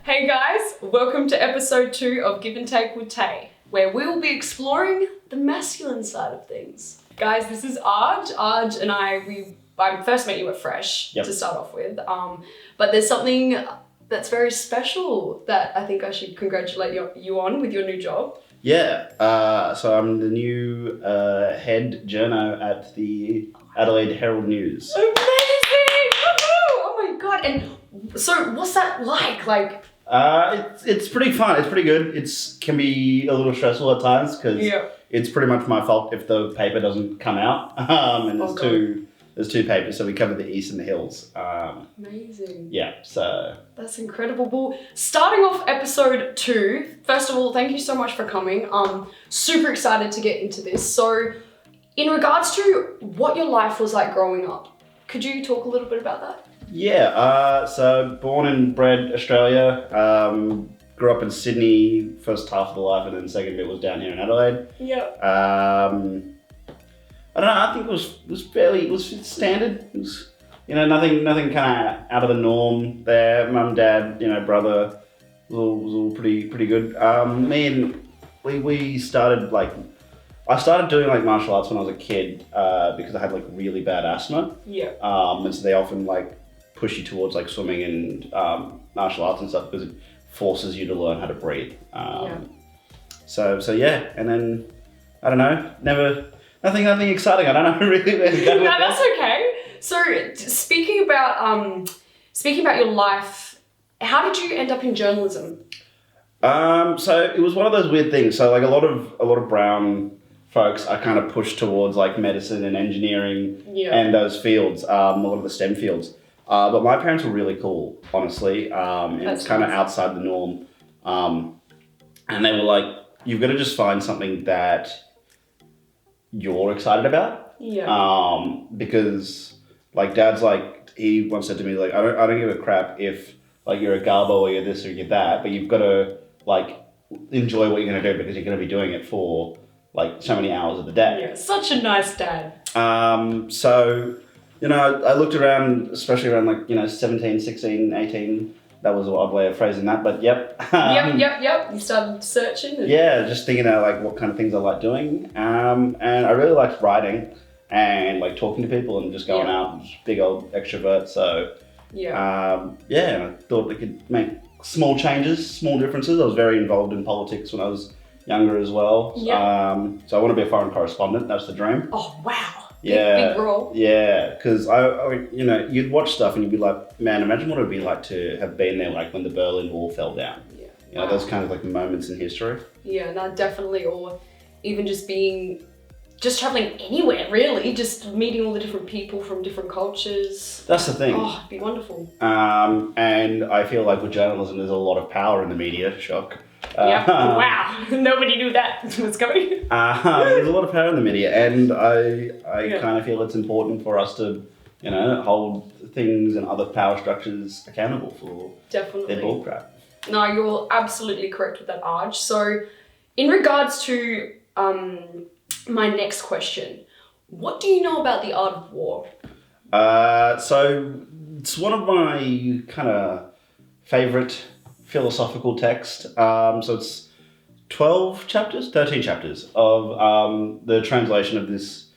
Hey guys, welcome to episode 2 of Give and Take with Tay, where we will be exploring the masculine side of things. Guys, this is Arj. Arj and I first met you at Fresh to start off with, but there's something that's very special that I think I should congratulate you on with your new job. Yeah, so I'm the new head journo at the Adelaide Herald News. Amazing! Woohoo! Oh my god! And so, what's that like? It's pretty fun. It's pretty good. It can be a little stressful at times because it's pretty much my fault if the paper doesn't come out. And there's two papers, so we cover the east and the hills. Amazing. Yeah, so that's incredible. Well, starting off episode 2, first of all, thank you so much for coming. Super excited to get into this. So, in regards to what your life was like growing up, could you talk a little bit about that? Yeah, so born and bred Australia, grew up in Sydney first half of the life, and then the second bit was down here in Adelaide. Yeah. I don't know, I think it was standard. It was, nothing kind of out of the norm there. Mum, dad, brother, was all pretty good. We started I started doing martial arts when I was a kid because I had really bad asthma. Yeah. And so they often push you towards swimming and martial arts and stuff because it forces you to learn how to breathe. So yeah, and then I don't know, nothing exciting. I don't know really where to go. No, that's okay. So speaking about your life, how did you end up in journalism? So it was one of those weird things. So a lot of brown folks are kind of pushed towards medicine and engineering and those fields, a lot of the STEM fields. But my parents were really cool, honestly. It's kind of outside the norm. And they were like, you've got to just find something that you're excited about. Yeah. Because dad's he once said to me, I don't give a crap if you're a garbo or you're this or you're that, but you've got to enjoy what you're going to do because you're going to be doing it for so many hours of the day. Yeah, such a nice dad. So, I looked around, especially around 17, 16, 18. That was an odd way of phrasing that, but yep. Yep. You started searching. Yeah, just thinking out what kind of things I like doing. And I really liked writing and talking to people and just going out, big old extrovert. So and I thought I could make small changes, small differences. I was very involved in politics when I was younger as well. Yeah. So I want to be a foreign correspondent. That's the dream. Oh, wow. Yeah. Big role. Yeah, because I you'd watch stuff and you'd be like, man, imagine what it would be like to have been there when the Berlin Wall fell down. Yeah. Those kind of moments in history. Yeah, no, definitely. Or even just traveling anywhere, really, just meeting all the different people from different cultures. That's the thing. Oh, it'd be wonderful. And I feel with journalism, there's a lot of power in the media. Shock. Wow. Nobody knew that was coming. There's a lot of power in the media, and I kind of feel it's important for us to, hold things and other power structures accountable for their bullcrap. No, you're absolutely correct with that, Arj. So, in regards to my next question, what do you know about the art of war? So it's one of my kind of favorite philosophical texts. So it's 13 chapters of the translation of this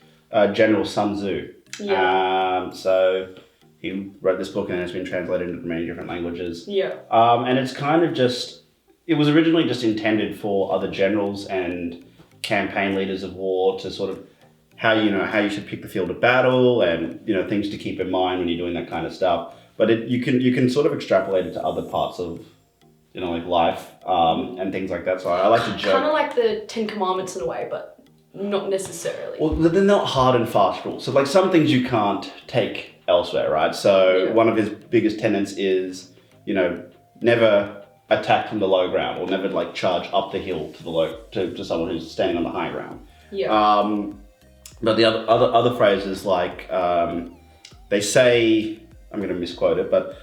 General Sun Tzu. Yeah. So he wrote this book and it's been translated into many different languages. Yeah. And it's kind of it was originally just intended for other generals and campaign leaders of war to sort of how you should pick the field of battle and things to keep in mind when you're doing that kind of stuff. But you can sort of extrapolate it to other parts of life and things like that. So I like to joke. Kind of like the 10 Commandments in a way, but not necessarily. Well, they're not hard and fast rules. So some things you can't take elsewhere, right? So one of his biggest tenets is, never attack from the low ground or never charge up the hill to someone who's standing on the high ground. Yeah. But the other phrases they say, I'm going to misquote it, but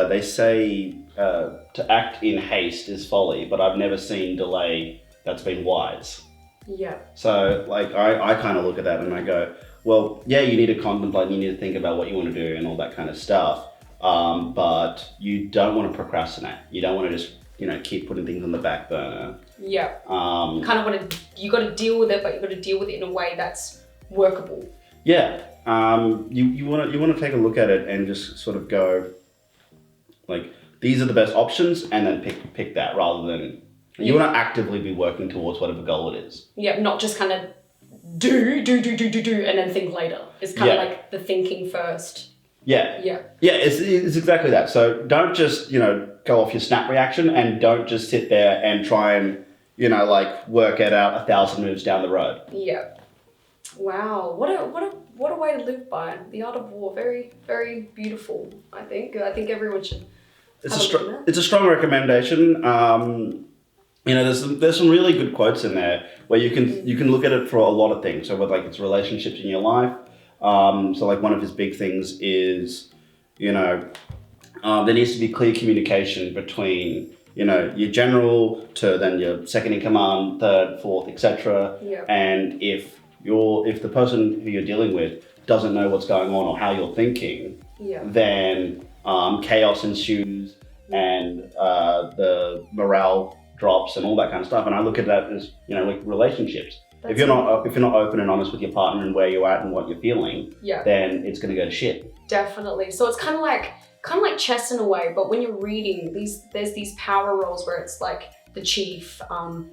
they say to act in haste is folly, but I've never seen delay that's been wise. Yeah. So I kind of look at that and I go, well, yeah, you need to contemplate, you need to think about what you want to do and all that kind of stuff. but you don't want to procrastinate. You don't want to just, keep putting things on the back burner. Yeah. You got to deal with it, but you got to deal with it in a way that's workable. Yeah. You want to take a look at it and just sort of go, like, these are the best options, and then pick that rather than you want to actively be working towards whatever goal it is. Yeah, not just kind of do, and then think later. It's kind of like the thinking first. Yeah. Yeah. Yeah, it's exactly that. So don't just, go off your snap reaction, and don't just sit there and try and, work it out 1,000 moves down the road. Yeah. Wow. What a way to live by. The Art of War. Very, very beautiful, I think. I think everyone should It's a strong recommendation. There's some really good quotes in there where you can look at it for a lot of things. So with it's relationships in your life. So one of his big things is, there needs to be clear communication between, your general to then your second in command, third, fourth, etc. Yeah. And if the person who you're dealing with doesn't know what's going on or how you're thinking, then chaos ensues and the morale drops and all that kind of stuff. And I look at that as, relationships. If you're not open and honest with your partner and where you're at and what you're feeling, then it's going to go to shit. Definitely. So it's kind of like chess in a way, but when you're reading there's these power roles where it's like the chief,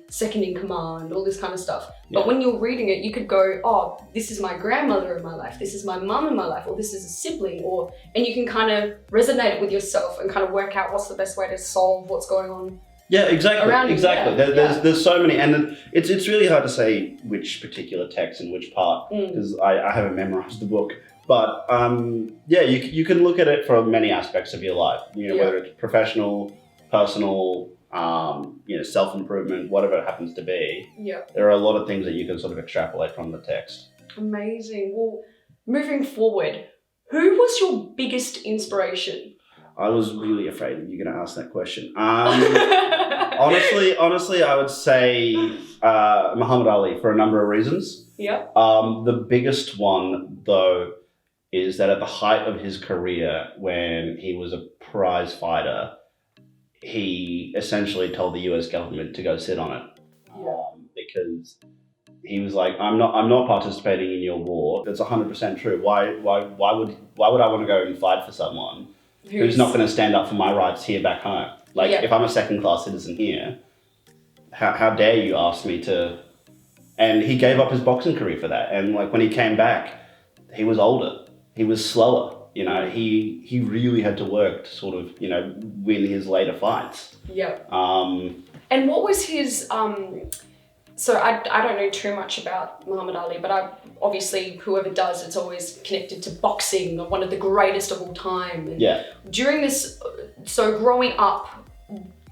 second in command, all this kind of stuff. But when you're reading it, you could go, oh, this is my grandmother in my life, this is my mum in my life, or this is a sibling, and you can kind of resonate it with yourself and kind of work out what's the best way to solve what's going on. Yeah, exactly. Exactly. There's so many, and it's really hard to say which particular text and which part because I haven't memorized the book. But you can look at it from many aspects of your life. Whether it's professional, personal, self-improvement, whatever it happens to be. Yeah. There are a lot of things that you can sort of extrapolate from the text. Amazing. Well, moving forward, who was your biggest inspiration? I was really afraid that you're going to ask that question. Honestly, I would say Muhammad Ali for a number of reasons. Yeah. The biggest one, though, is that at the height of his career, when he was a prize fighter, he essentially told the US government to go sit on it. Because he was like, I'm not participating in your war. That's 100% true. Why would I want to go and fight for someone who's not going to stand up for my rights here back home? If I'm a second-class citizen here, how dare you ask me to? And he gave up his boxing career for that. And when he came back, he was older. He was slower. He really had to work to sort of, win his later fights. Yeah. And what was his, so I don't know too much about Muhammad Ali, but obviously whoever does, it's always connected to boxing, one of the greatest of all time. And during this, so growing up,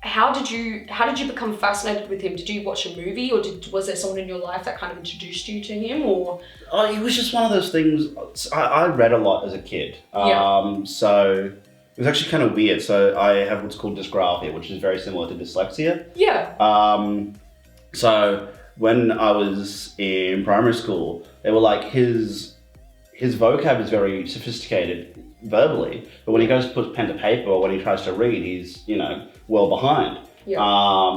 how did you become fascinated with him? Did you watch a movie, or was there someone in your life that kind of introduced you to him, or? Oh, it was just one of those things. I read a lot as a kid. So it was actually kind of weird. So I have what's called dysgraphia, which is very similar to dyslexia. Yeah. So when I was in primary school, they were like, his vocab is very sophisticated verbally, but when he goes to put pen to paper or when he tries to read, he's, well behind. Yeah.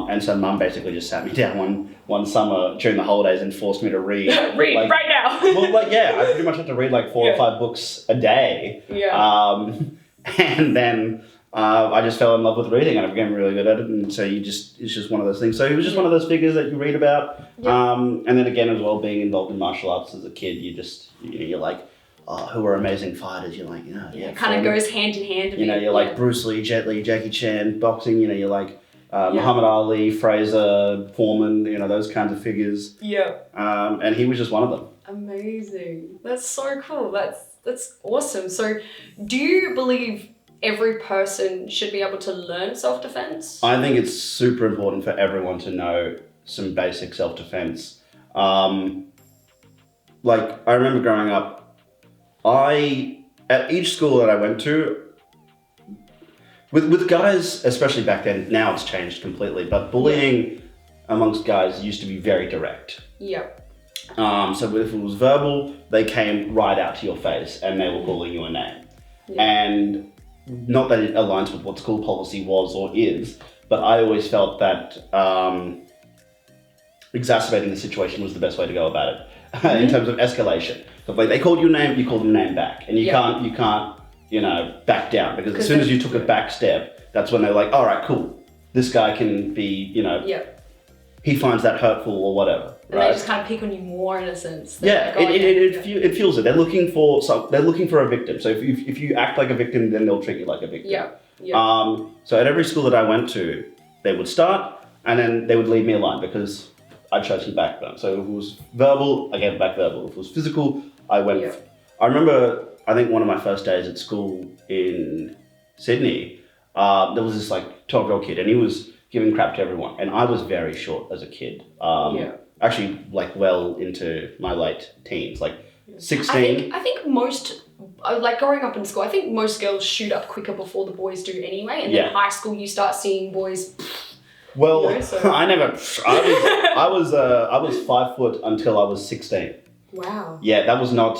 And so Mum basically just sat me down one summer during the holidays and forced me to read. Read right now. I pretty much had to read 4 or 5 books a day. Yeah. And then I just fell in love with reading and I became really good at it. And so it's just one of those things. So he was just one of those figures that you read about. Yeah. And then again, as well, being involved in martial arts as a kid, you're like, oh, who are amazing fighters. You're like, it kind of goes hand in hand. You're like Bruce Lee, Jet Li, Jackie Chan, boxing, you're like Muhammad Ali, Fraser, Foreman, those kinds of figures. Yeah. And he was just one of them. Amazing. That's so cool. That's awesome. So do you believe every person should be able to learn self-defense? I think it's super important for everyone to know some basic self-defense. I remember growing up, at each school that I went to, with guys, especially back then, now it's changed completely, but bullying amongst guys used to be very direct. Yeah. So if it was verbal, they came right out to your face and they were calling you a name. Yeah. And not that it aligns with what school policy was or is, but I always felt that exacerbating the situation was the best way to go about it in terms of escalation. So like they called your name, you called them name back, and you can't back down, because as soon as you took a back step, that's when they're like, all right, cool, this guy can be, he finds that hurtful or whatever. And they just kind of pick on you more in a sense. It feels it. They're looking for a victim. So if you act like a victim, then they'll treat you like a victim. So at every school that I went to, they would start and then they would leave me alone because I chose to back them. So if it was verbal, I gave back verbal. If it was physical, I went. I remember, I think one of my first days at school in Sydney, there was this like 12-year-old kid and he was giving crap to everyone. And I was very short as a kid. Actually, like well into my late teens, like 16. I think most, like growing up in school, I think most girls shoot up quicker before the boys do anyway. And then high school, you start seeing boys. Well, I was 5 foot until I was 16. Wow. Yeah, that was not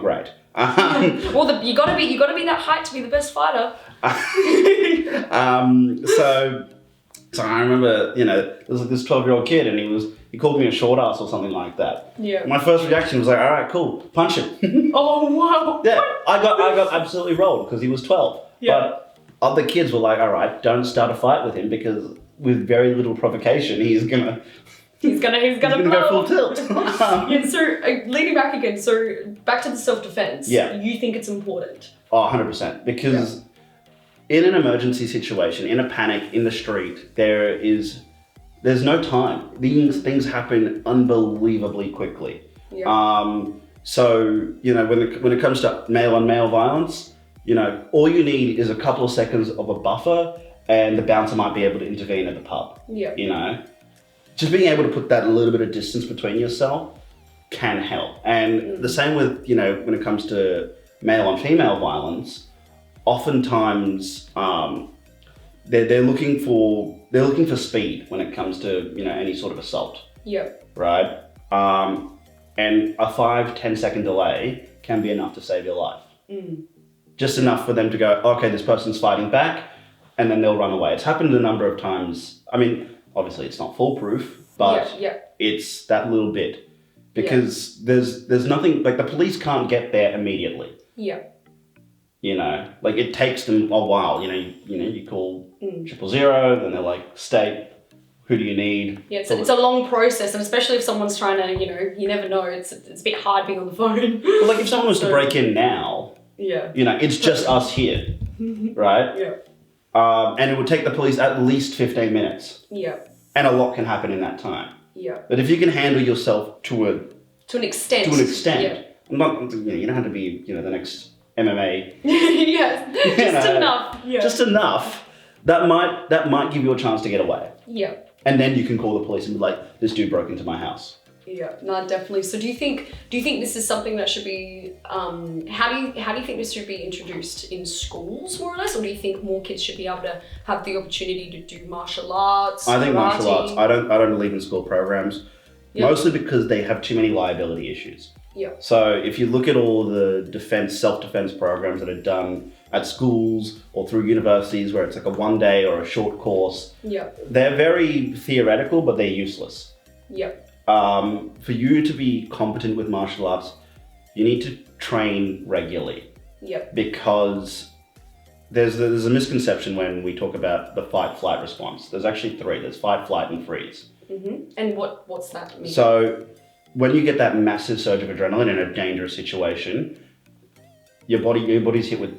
great. Well, you gotta be that height to be the best fighter. So I remember, there was like this 12-year-old kid and he called me a short ass or something like that. Yeah. My first reaction was like, all right, cool, punch him. Oh, wow. Yeah, I got absolutely rolled because he was 12. Yeah. But other kids were like, all right, don't start a fight with him because with very little provocation, he's gonna go full tilt. So leading back again, so back to the self-defense. Yeah. You think it's important? Oh, 100%. Because in an emergency situation, in a panic, in the street, there's no time. Things happen unbelievably quickly. Yeah. So, when it comes to male-on-male violence, all you need is a couple of seconds of a buffer and the bouncer might be able to intervene at the pub. Yeah. Just being able to put that little bit of distance between yourself can help. And the same with, when it comes to male on female violence, oftentimes they're looking for speed when it comes to, any sort of assault. Yeah. Right? And a 5-10 second delay can be enough to save your life. Just enough for them to go, okay, this person's fighting back, and then they'll run away. It's happened a number of times. I mean, obviously it's not foolproof, but it's that little bit. Because there's nothing, like the police can't get there immediately. Yeah. Like it takes them a while. You call 000, then they're like, state, who do you need? Yeah, it's a long process, and especially if someone's trying to, you never know. It's a bit hard being on the phone. Well, like if someone was to break in now, it's just us here, right? Yeah. And it would take the police at least 15 minutes. Yeah. And a lot can happen in that time. Yeah. But if you can handle yourself to an extent. I'm not, you don't have to be, the next MMA. Enough. Yeah. Just enough. That might give you a chance to get away. Yeah. And then you can call the police and be like, this dude broke into my house. Yeah, no, definitely. So do you think this is something that should be, how do you think this should be introduced in schools more or less? Or do you think more kids should be able to have the opportunity to do martial arts? I think karate? martial arts, I don't believe in school programs, mostly because they have too many liability issues. Yeah. So if you look at all the self-defense programs that are done at schools or through universities where it's like a 1 day or a short course, they're very theoretical, but they're useless. Yeah. For you to be competent with martial arts, you need to train regularly. Yep. Because there's a misconception when we talk about the fight-flight response. There's actually 3. There's fight, flight, and freeze. Mm-hmm. And what's that mean? So when you get that massive surge of adrenaline in a dangerous situation, your body's hit with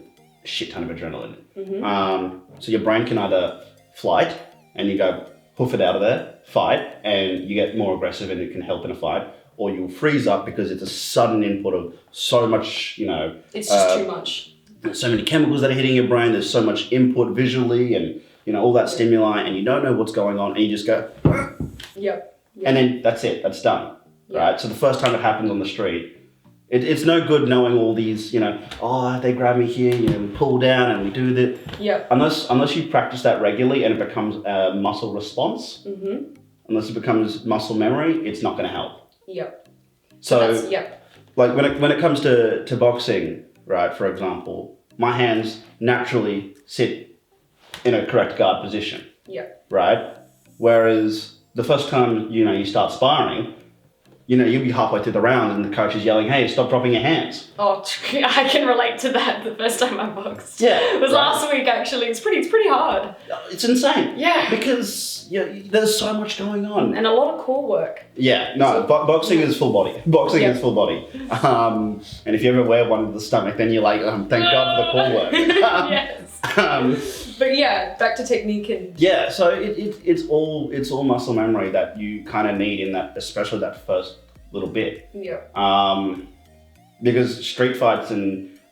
a shit ton of adrenaline. Mm-hmm. So your brain can either flight and you go hoof it out of there, fight, and you get more aggressive and it can help in a fight, or you'll freeze up because it's a sudden input of so much, It's just too much. So many chemicals that are hitting your brain, there's so much input visually and, all that stimuli, and you don't know what's going on, and you just go, Yep. And then that's it, that's done, right? So the first time it happens on the street, it's no good knowing all these, they grab me here, we pull down and we do that. Yeah. Unless you practice that regularly and it becomes a muscle response, unless it becomes muscle memory, it's not going to help. Yep. So, like when it comes to boxing, right, for example, my hands naturally sit in a correct guard position. Yeah. Right? Whereas the first time, you start sparring, you'll be halfway through the round and the coach is yelling, hey, stop dropping your hands. Oh, I can relate to that the first time I boxed. Yeah. It was last week, actually. It's pretty hard. It's insane. Yeah. Because there's so much going on. And a lot of core work. Yeah. No, boxing is full body. Boxing is full body. And if you ever wear one in the stomach, then you're like, thank God for the core work. Yes. But yeah, back to technique and... Yeah, so it's all muscle memory that you kind of need in that, especially that first little bit. Yeah. Because street fights,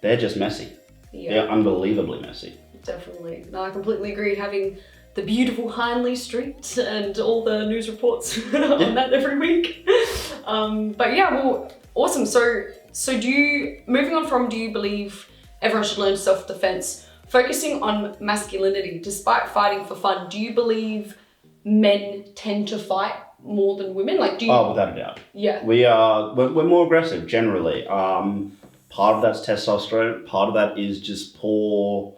they're just messy. Yeah. They're unbelievably messy. Definitely. No, I completely agree. Having the beautiful Hindley Street and all the news reports on that every week. But yeah, well, awesome. So moving on from, do you believe everyone should learn self-defense? Focusing on masculinity, despite fighting for fun, do you believe men tend to fight more than women? Like, do you? Oh, without a doubt. Yeah. We're more aggressive generally. Part of that's testosterone. Part of that is just poor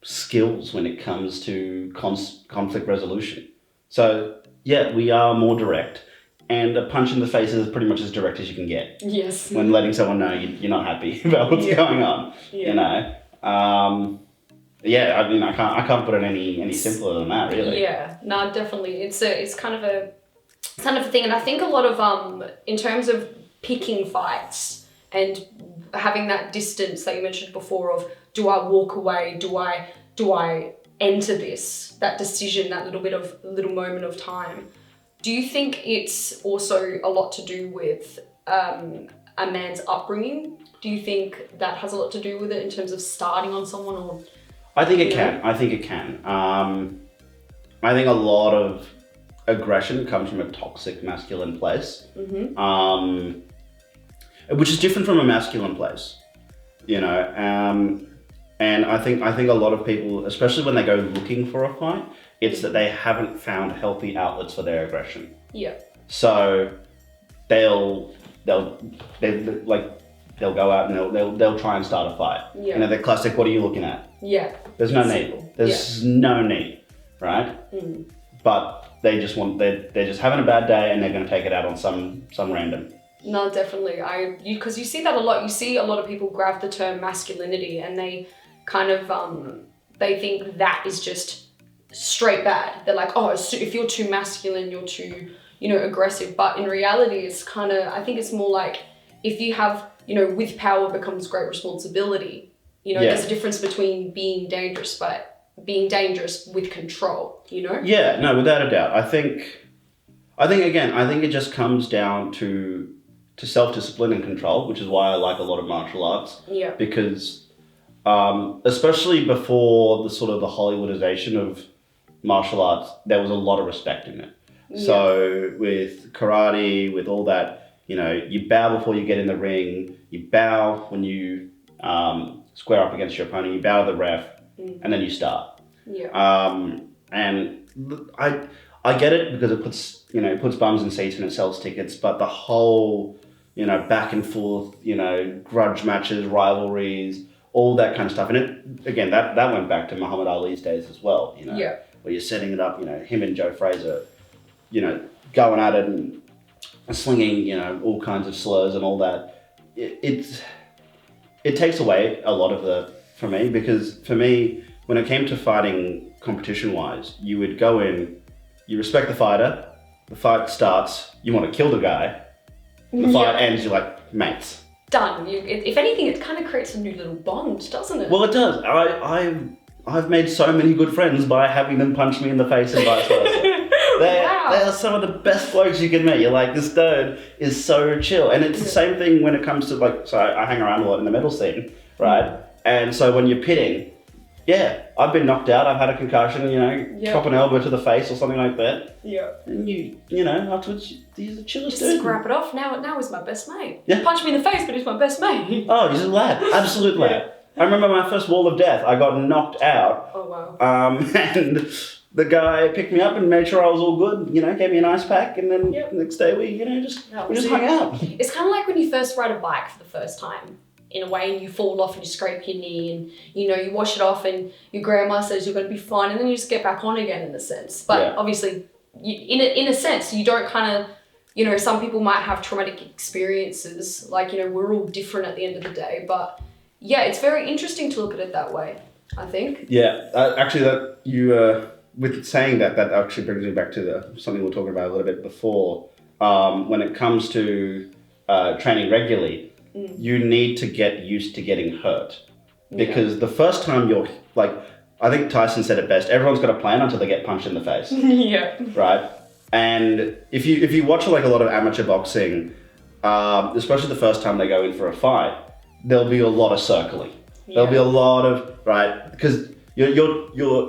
skills when it comes to conflict resolution. So yeah, we are more direct, and a punch in the face is pretty much as direct as you can get. Yes. When letting someone know you're not happy about what's going on. Yeah. I mean, I can't put it any simpler than that, really. Yeah, no, definitely. It's kind of a thing, and I think a lot of in terms of picking fights and having that distance that you mentioned before of, do I walk away? Do I enter this? That decision, that little moment of time. Do you think it's also a lot to do with a man's upbringing? Do you think that has a lot to do with it in terms of starting on someone, or? I think it can. I think a lot of aggression comes from a toxic masculine place, which is different from a masculine place, and I think a lot of people, especially when they go looking for a fight, it's that they haven't found healthy outlets for their aggression. Yeah. So they'll go out and they'll try and start a fight. Yeah. They're classic, what are you looking at? Yeah. There's no need. There's no need, right? But they're just having a bad day and they're going to take it out on some random. No, definitely. Because you see that a lot. You see a lot of people grab the term masculinity and they kind of they think that is just straight bad. They're like, oh, if you're too masculine, you're too aggressive. But in reality, it's kind of, I think it's more like, if you have, with power becomes great responsibility. There's a difference between being dangerous, but being dangerous with control, Yeah, no, without a doubt. I think it just comes down to self-discipline and control, which is why I like a lot of martial arts. Yeah. Because, especially before the sort of the Hollywoodization of martial arts, there was a lot of respect in it. Yeah. So with karate, with all that, you bow before you get in the ring, you bow when you square up against your opponent, you bow to the ref, and then you start. Yeah. And I get it because it puts bums in seats and it sells tickets, but the whole, back and forth, grudge matches, rivalries, all that kind of stuff. And it, again, that went back to Muhammad Ali's days as well, Yeah. where you're setting it up, him and Joe Fraser, going at it and slinging, all kinds of slurs and all that. It takes away a lot of for me, because for me, when it came to fighting competition-wise, you would go in, you respect the fighter, the fight starts, you want to kill the guy, the fight ends, you're like, mates. Done. If anything, it kind of creates a new little bond, doesn't it? Well, it does. I've made so many good friends by having them punch me in the face and vice versa. They are some of the best blokes you can meet. You're like, this dude is so chill. And it's the same thing when it comes to so I hang around a lot in the metal scene, right? And so when you're pitting, I've been knocked out, I've had a concussion, chop an elbow to the face or something like that. Yeah. And afterwards, he's the chillest dude. Just scrap it off. Now he's my best mate. Yeah. Punch me in the face, but he's my best mate. Oh, he's a lad. Absolute lad. I remember my first wall of death. I got knocked out. Oh, wow. And the guy picked me up and made sure I was all good, gave me an ice pack, and then the next day we just hung out. It's kind of like when you first ride a bike for the first time. in a way and you fall off and you scrape your knee and, you know, you wash it off and your grandma says you're going to be fine and then you just get back on again in a sense. But obviously, in a sense, you don't kind of, you know, some people might have traumatic experiences. Like, you know, we're all different at the end of the day. But yeah, it's very interesting to look at it that way, I think. Yeah, actually, that you with saying that actually brings me back to something we were talking about a little bit before. When it comes to training regularly, you need to get used to getting hurt. Because the first time you're, like, I think Tyson said it best, everyone's got a plan until they get punched in the face. Yeah. Right? And if you watch like a lot of amateur boxing, especially the first time they go in for a fight, there'll be a lot of circling. There'll be a lot of, right? Because you're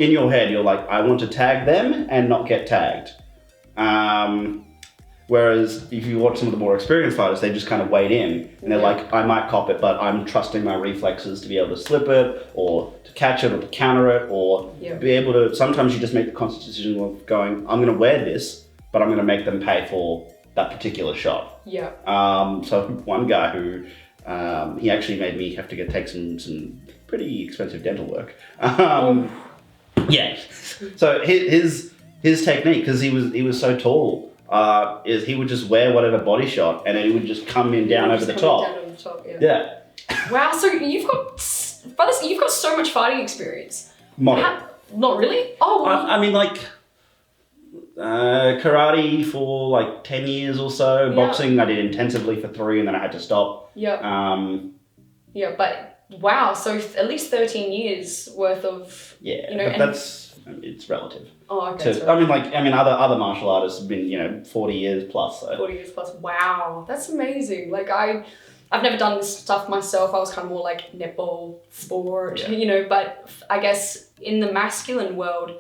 in your head, you're like, I want to tag them and not get tagged. Whereas if you watch some of the more experienced fighters, they just kind of wade in and they're like, I might cop it, but I'm trusting my reflexes to be able to slip it or to catch it or to counter it or be able to, sometimes you just make the conscious decision of going, I'm going to wear this, but I'm going to make them pay for that particular shot. Yeah. So one guy who, he actually made me have to take some pretty expensive dental work. Yeah. So his technique, because he was so tall, is he would just wear whatever body shot and then he would just come in down over the top. Down over the top, Yeah. Wow, so you've got so much fighting experience. Moderate. Not really? Oh, well, I mean, like, karate for like 10 years or so. Boxing I did intensively for 3 and then I had to stop. Yeah, but wow, so at least 13 years worth of... Yeah, you know, but it's relative. Oh, okay. Other martial artists have been, you know, 40 years plus. So. 40 years plus. Wow, that's amazing. Like I've never done this stuff myself. I was kind of more like netball sport, you know, but I guess in the masculine world,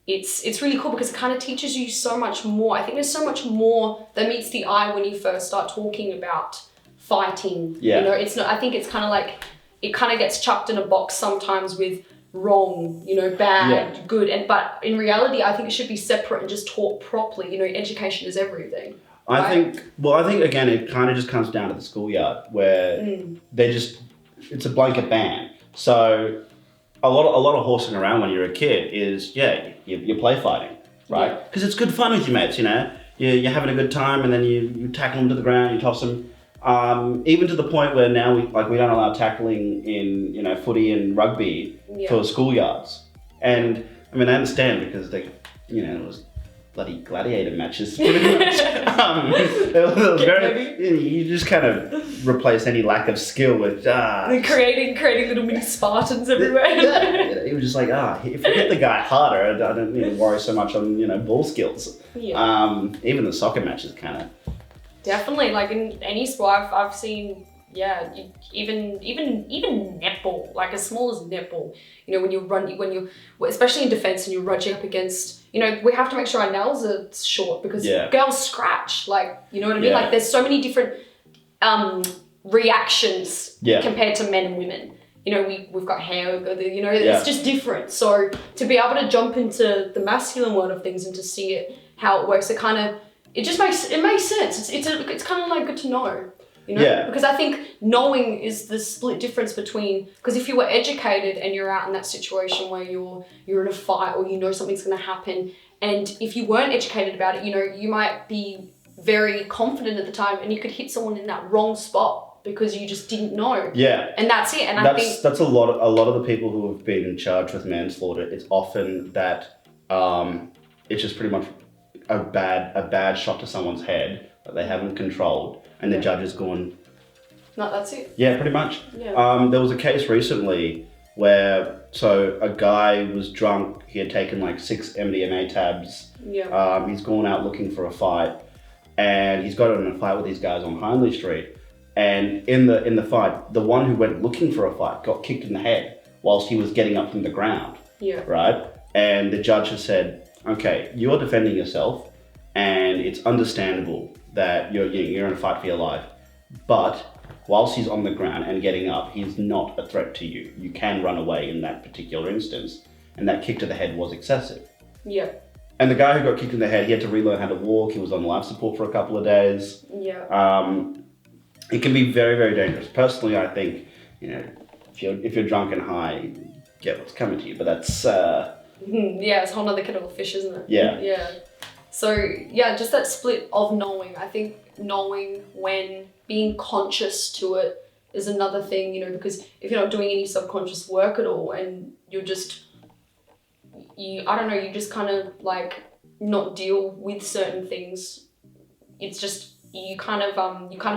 it's really cool because it kind of teaches you so much more. I think there's so much more that meets the eye when you first start talking about fighting. Yeah. You know, it's not, I think it's kind of like, it kind of gets chucked in a box sometimes with wrong, you know, bad, good. But in reality, I think it should be separate and just taught properly. You know, education is everything. Right? I think again, it kind of just comes down to the schoolyard where it's a blanket ban. So a lot of horsing around when you're a kid is, you play fighting, right? Because it's good fun with your mates, you know. You're having a good time and then you tackle them to the ground, you toss them. Even to the point where now we don't allow tackling in, you know, footy and rugby for schoolyards. And I mean, I understand because they, you know, it was bloody gladiator matches pretty much. It was you just kind of replace any lack of skill with creating little mini Spartans everywhere. It was just like if you hit the guy harder, I don't need to worry so much on, you know, ball skills. Even the soccer matches kind of. Definitely, like in any sport, I've seen, even netball, like as small as netball. You know, when you're especially in defense and you're rushing up against, you know, we have to make sure our nails are short because girls scratch. Like, you know what I mean? Like, there's so many different reactions compared to men and women. You know, we've got hair, you know, it's just different. So to be able to jump into the masculine world of things and to see it, how it works, it makes sense. It's kind of like good to know, you know? Because I think knowing is the split difference between, because if you were educated and you're out in that situation where you're in a fight or you know something's going to happen, and if you weren't educated about it, you know, you might be very confident at the time and you could hit someone in that wrong spot because you just didn't know. Yeah. And that's it. And I think that's a lot of the people who have been charged with manslaughter. It's often that it's just pretty much a bad shot to someone's head that they haven't controlled, and the judge has gone, no, that's it. Yeah, pretty much. Yeah. There was a case recently where a guy was drunk. He had taken like 6 MDMA tabs. Yeah. He's gone out looking for a fight, and he's got in a fight with these guys on Hindley Street. And in the fight, the one who went looking for a fight got kicked in the head whilst he was getting up from the ground. Yeah. Right. And the judge has said, okay, you're defending yourself, and it's understandable that you're in a fight for your life. But whilst he's on the ground and getting up, he's not a threat to you. You can run away in that particular instance, and that kick to the head was excessive. Yeah. And the guy who got kicked in the head, he had to relearn how to walk. He was on life support for a couple of days. Yeah. It can be very, very dangerous. Personally, I think you know, if you're drunk and high, you get what's coming to you. But that's yeah, it's a whole other kettle of fish, isn't it? Yeah. Yeah. So yeah, just that split of knowing. I think knowing when, being conscious to it is another thing, you know, because if you're not doing any subconscious work at all and you're just, you just kind of like not deal with certain things, it's just, you kind of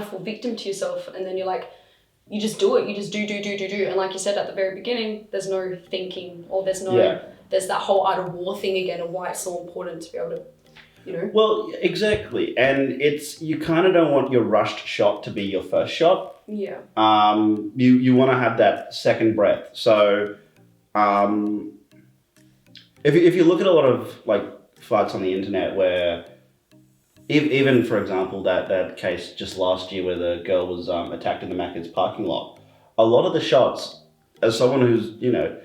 fall victim to yourself, and then you're like, you just do it, you just do. And like you said at the very beginning, there's no thinking, or there's that whole art of war thing again, of why it's so important to be able to, you know. Well, exactly. And you kind of don't want your rushed shot to be your first shot. Yeah. You want to have that second breath. So, if you look at a lot of like fights on the internet where, even for example, that case just last year where the girl was attacked in the Macca's parking lot, a lot of the shots, as someone who's, you know,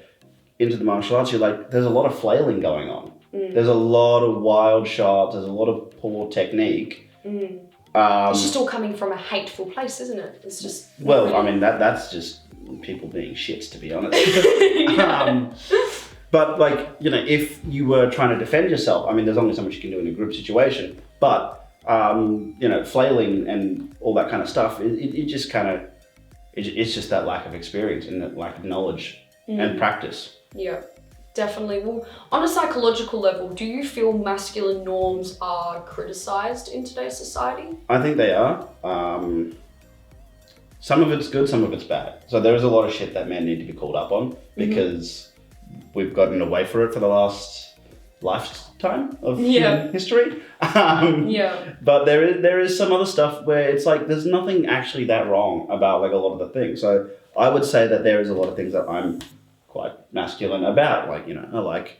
into the martial arts, you're like, there's a lot of flailing going on. There's a lot of wild shots. There's a lot of poor technique. It's just all coming from a hateful place, isn't it? It's just... Well, really... I mean, that's just people being shits, to be honest. But, like, you know, if you were trying to defend yourself, I mean, there's only so much you can do in a group situation. But, you know, flailing and all that kind of stuff, it just kind of... It's just that lack of experience and that lack of knowledge and practice. Yeah, definitely. Well, on a psychological level, do you feel masculine norms are criticised in today's society? I think they are. Some of it's good, some of it's bad. So there is a lot of shit that men need to be called up on because we've gotten away for it for the last lifetime of human history. But there is some other stuff where it's like there's nothing actually that wrong about like a lot of the things. So I would say that there is a lot of things that I'm quite masculine about, like, you know, I like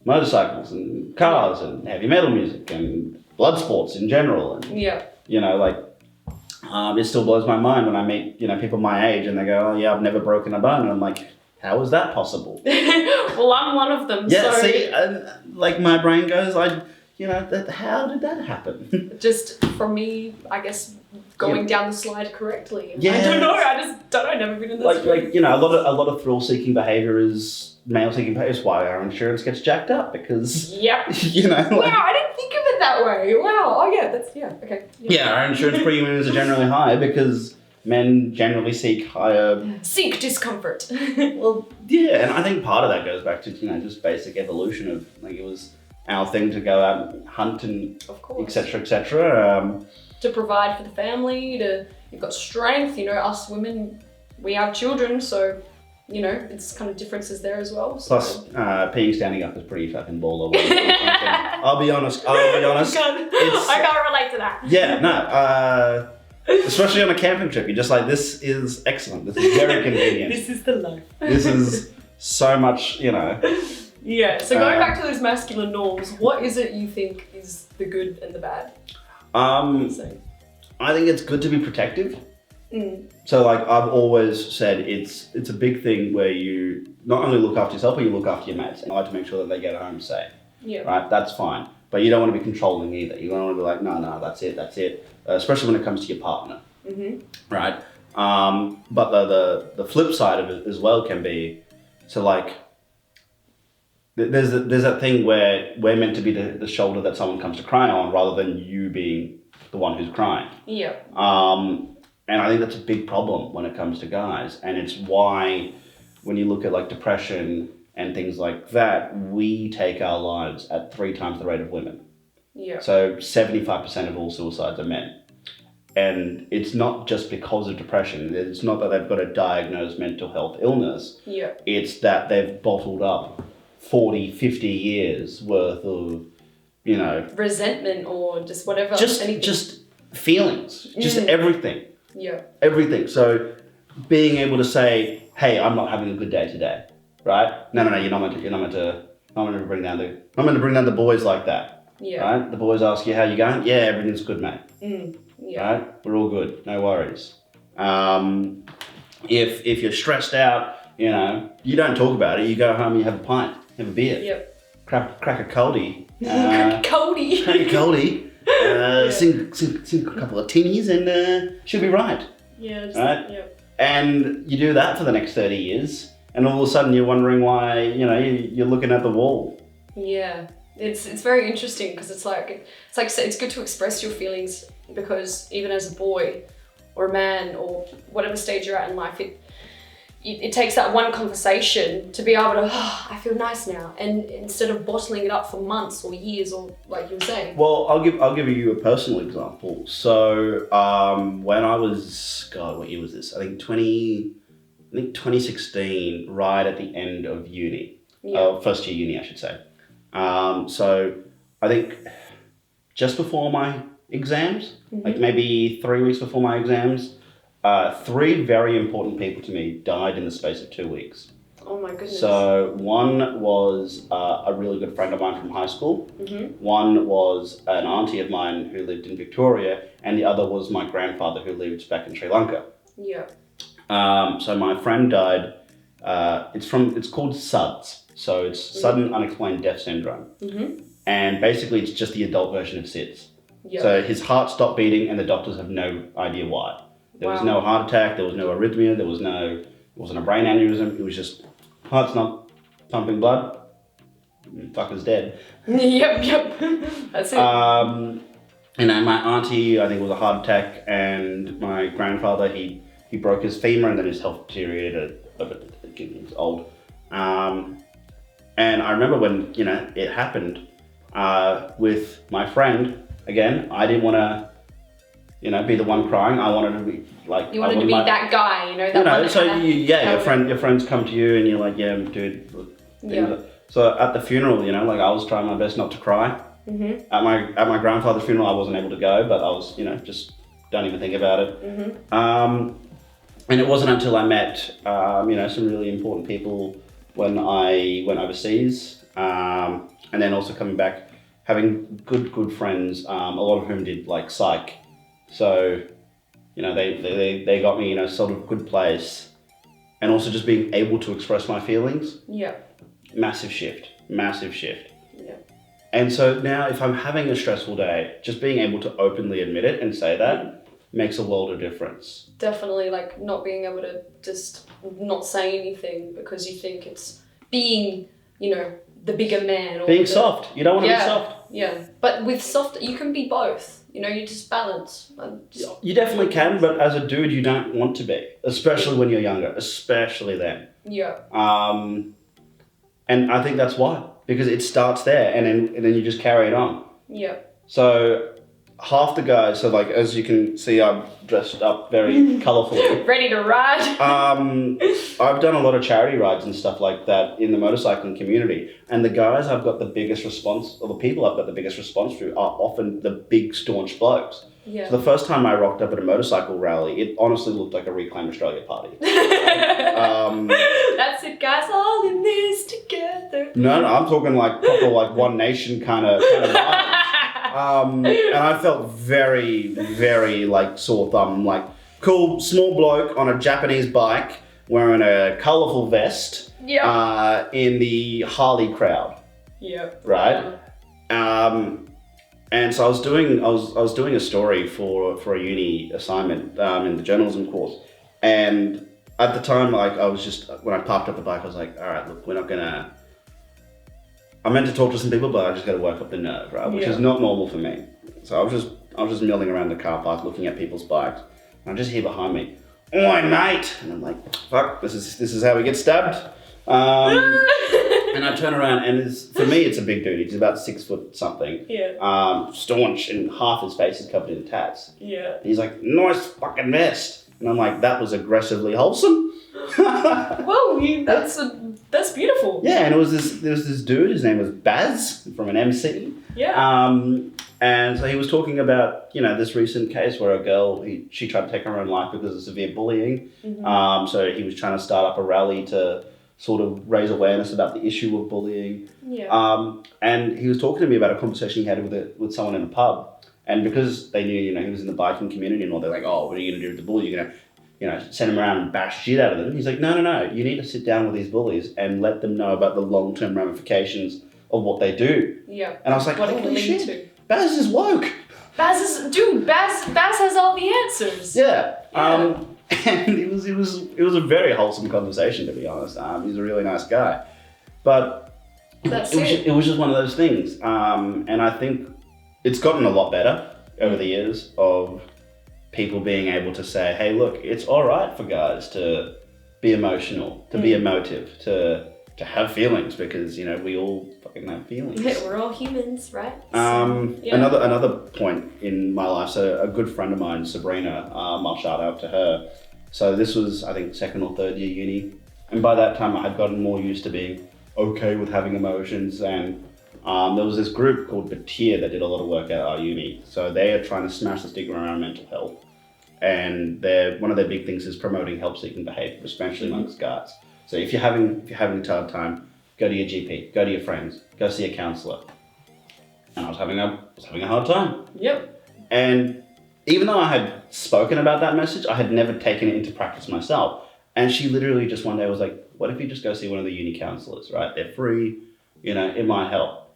motorcycles and cars and heavy metal music and blood sports in general, and you know, like it still blows my mind when I meet, you know, people my age and they go, oh yeah, I've never broken a bone, and I'm like, how is that possible? Well, I'm one of them. Yeah, so... see, like my brain goes, you know, how did that happen? Just from me, I guess, going down the slide correctly. Yeah. I don't know. I've never been in this. Like you know, a lot of thrill-seeking behavior is male-seeking behavior. Is why our insurance gets jacked up because. You know. Like, wow, I didn't think of it that way. Wow. Oh yeah, okay. Yeah, our insurance premiums are generally high because men generally seek higher. Seek discomfort. Well, yeah, and I think part of that goes back to, you know, just basic evolution of like it was our thing to go out and hunt and etc. To provide for the family, you've got strength, you know, us women, we have children, so, you know, it's kind of differences there as well. So. Plus, peeing standing up is pretty fucking baller. I'll be honest. I can't relate to that. Yeah, no, especially on a camping trip, you're just like, this is excellent. This is very convenient. This is the life. This is so much, you know. Yeah, so going back to those masculine norms, what is it you think is the good and the bad? I think it's good to be protective. So like I've always said, it's a big thing where you not only look after yourself, but you look after your mates. And I like to make sure that they get home safe. Yeah. Right? That's fine. But you don't want to be controlling either. You don't want to be like, no, that's it. Especially when it comes to your partner. Right? But the flip side of it as well can be, so like, there's that thing where we're meant to be the shoulder that someone comes to cry on rather than you being the one who's crying. Yeah. And I think that's a big problem when it comes to guys. And it's why when you look at like depression and things like that, we take our lives at 3 times the rate of women. Yeah. So 75% of all suicides are men. And it's not just because of depression. It's not that they've got a diagnosed mental health illness. Yeah. It's that they've bottled up 40, 50 years worth of, you know... resentment or just whatever. Just feelings. Just everything. Yeah. Everything. So being able to say, hey, I'm not having a good day today. Right? No, you're not meant to bring down the boys like that. Yeah. Right? The boys ask you, how you going? Yeah, everything's good, mate. Yeah. Right? We're all good. No worries. If you're stressed out, you know, you don't talk about it. You go home, you have a pint, have a beer. Yep. Crack a coldie. Crack a coldie. Sing a couple of tinnies and she'll be right. Yeah. Right? Yep. And you do that for the next 30 years, and all of a sudden you're wondering why, you're looking at the wall. Yeah. It's very interesting because it's like it's good to express your feelings, because even as a boy or a man or whatever stage you're at in life, it takes that one conversation to be able to, I feel nice now, and instead of bottling it up for months or years, or like you were saying. Well, I'll give you a personal example. So when I was, God, what year was this? I think 2016, right at the end of uni, first year uni, I should say. So I think just before my exams, like maybe 3 weeks before my exams, 3 very important people to me died in the space of 2 weeks. Oh my goodness. So one was a really good friend of mine from high school. One was an auntie of mine who lived in Victoria, and the other was my grandfather who lived back in Sri Lanka. Yeah. So my friend died. It's called SUDS. So it's sudden unexplained death syndrome. And basically it's just the adult version of SIDS. Yeah. So his heart stopped beating and the doctors have no idea why. There was no heart attack, there was no arrhythmia, it wasn't a brain aneurysm, it was just heart's not pumping blood, fucker's dead. Yep. That's it. And my auntie, I think it was a heart attack, and my grandfather, he broke his femur and then his health deteriorated a bit, he was old. And I remember when, it happened with my friend, again, I didn't want to, be the one crying. I wanted to be like... You wanted to be that guy, your friends come to you and you're like, yeah, dude. So at the funeral, I was trying my best not to cry. At my grandfather's funeral, I wasn't able to go, but I was, just don't even think about it. And it wasn't until I met, some really important people when I went overseas, and then also coming back, having good friends, a lot of whom did like psych. So, they got me in a sort of good place, and also just being able to express my feelings. Yeah. Massive shift. Yeah. And so now if I'm having a stressful day, just being able to openly admit it and say that makes a world of difference. Definitely, like not being able to just not say anything because you think it's being, the bigger man. Or being soft. You don't want to be soft. Yeah. But with soft, you can be both. You just balance. You definitely can, but as a dude, you don't want to be, especially when you're younger, especially then. Yeah. And I think that's why, because it starts there, and then you just carry it on. Yeah. So half the guys, so like as you can see, I'm dressed up very colourfully. Ready to ride. I've done a lot of charity rides and stuff like that in the motorcycling community, and the guys I've got the biggest response, or the people I've got the biggest response to, are often the big staunch blokes. Yeah. So the first time I rocked up at a motorcycle rally, it honestly looked like a Reclaim Australia party. That's it, guys, all in this together. No, I'm talking like proper like One Nation kind of vibes. And I felt very, very like sore thumb, like cool small bloke on a Japanese bike wearing a colourful vest. Yeah. In the Harley crowd. Yeah. Right. And so I was doing a story for a uni assignment in the journalism course, and at the time, like I was just, when I parked up the bike, I was like, all right, look, I meant to talk to some people, but I just got to work up the nerve, right? Which is not normal for me. So I was just milling around the car park, looking at people's bikes, and I just hear behind me, "Oi, mate!" And I'm like, "Fuck, this is how we get stabbed." And I turn around, and for me, it's a big dude. He's about 6 foot something. Yeah. Staunch, and half his face is covered in tats. Yeah. And he's like, "Nice fucking vest." And I'm like, that was aggressively wholesome. Well, that's beautiful. Yeah, and there was this dude, his name was Baz from an MC. Yeah. And so he was talking about, this recent case where a girl, she tried to take her own life because of severe bullying. Mm-hmm. So he was trying to start up a rally to sort of raise awareness about the issue of bullying. Yeah. And he was talking to me about a conversation he had with someone in a pub. And because they knew, he was in the biking community and all, they're like, "Oh, what are you going to do with the bully? You're going to, send them around and bash shit out of them." He's like, no. You need to sit down with these bullies and let them know about the long-term ramifications of what they do. Yeah. And I was like, what holy shit, to. Baz is woke. Baz has all the answers. Yeah. And was a very wholesome conversation, to be honest. He's a really nice guy, but it was just one of those things. And I think it's gotten a lot better over the years of people being able to say, hey, look, it's all right for guys to be emotional, to be emotive, to have feelings, because, you know, we all fucking have feelings. We're all humans, right? Another point in my life, so a good friend of mine, Sabrina, I'll shout out to her. So this was, I think, second or third year uni. And by that time I had gotten more used to being okay with having emotions. And there was this group called Batir that did a lot of work at our uni. So they are trying to smash the stigma around mental health. And one of their big things is promoting help-seeking behavior, especially amongst guys. So if you're having a hard time, go to your GP, go to your friends, go see a counsellor. And I was having a hard time. Yep. And even though I had spoken about that message, I had never taken it into practice myself. And she literally just one day was like, what if you just go see one of the uni counsellors, right? They're free, you know, it might help.